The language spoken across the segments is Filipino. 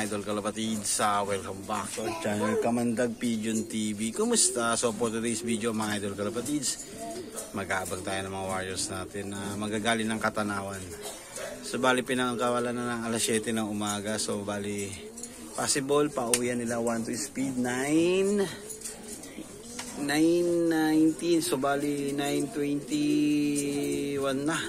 idol kalapatids, welcome back to our channel Kamandag Pigeon TV. Kumusta? So for today's video mga idol kalapatids, mag-aabang tayo ng mga warriors natin na magagaling ng Katanawan. So bali pinangkawalan na ng alas 7 ng umaga. So bali possible pauwian nila 1 to speed 9:19. So bali 9:21 na.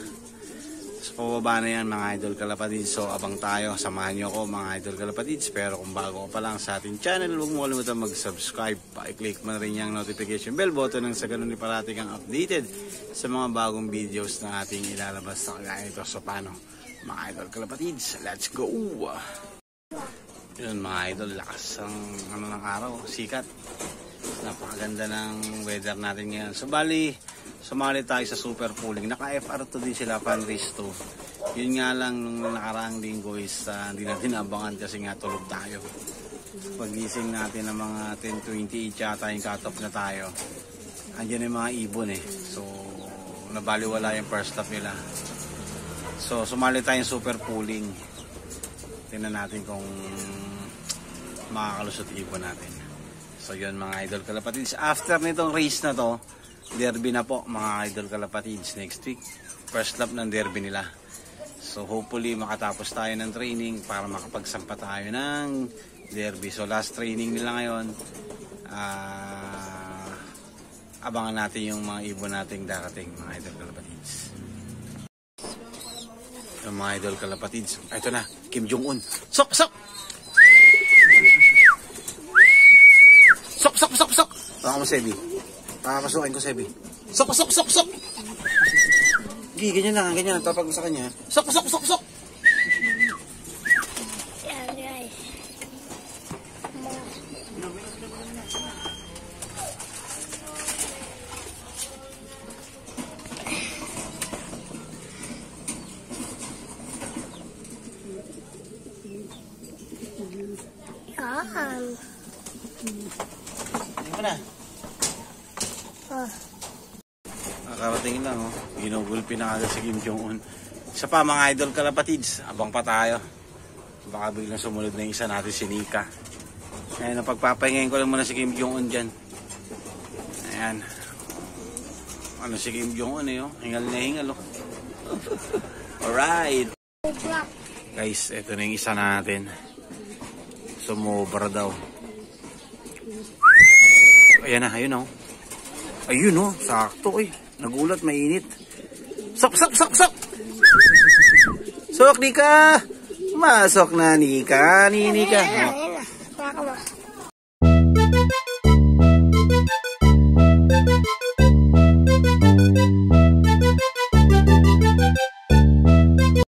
So pababa na yan mga idol kalapatids. So abang tayo, samahan nyo ako mga idol kalapatids. Pero kung bago ka pa lang sa ating channel, huwag mo kalimutan mag-subscribe. Pa-click mo na rin yung notification bell button nang sa ganun ni parati kang updated sa mga bagong videos na ating ilalabas na kagaya ito. So paano mga idol kalapatids, let's go! Yun mga idol, lakas ang ng araw, sikat. Napakaganda ng weather natin ngayon. So bali, sumali tayo sa super pooling. Naka-FR2 din sila, fan-race 2. Yun nga lang, nung nakaraang linggo is hindi natin abangan kasi nga tulog tayo. Pagising natin ng mga 10:28 yata yung cut-off na tayo. Andiyan yung mga ibon eh. So, nabaliwala yung first stop nila. So, sumali tayong super pooling. Tingnan natin kung makakalusot ibon natin. So yun mga idol kalapatids, after nitong race na to, derby na po mga idol kalapatids next week. First lap ng derby nila. So hopefully makatapos tayo ng training para makapagsampa tayo ng derby. So last training nila ngayon, abangan natin yung mga ibon nating darating mga idol kalapatids. Yung mga idol kalapatids, ito na, Kim Jong-un. Sok! Sok! Sok! Sok! Sok! Sok! Baka mo, Sebi. Pakakasukin ko, Sebi. Sok! Sok! Sok! Sok! Gi, ganyan lang. Ganyan lang. Tapag mo sa kanya. Sok! Sok! Sok! Sok! Yan, guys. Yan. Ano na? Nakarating lang, oh. Ginugulpi na agad si Kim Jong-un. Isa pa mga idol kalapatids, abang pa tayo. Baka biglang sumunod na yung isa natin, si Nika. Ayan, napagpapahingayin ko lang muna si Kim Jong-un dyan. Ayan. Ano si Kim Jong-un eh, oh. Hingal na hingal, oh. Alright. Guys, ito na yung isa natin. Sumobra daw. Ayan na, ayun oh. Ayun oh, sakto eh. Nagulat, mainit. Sok, sok, sok, sok! Sok, Nika! Masok na, Nika. Nika.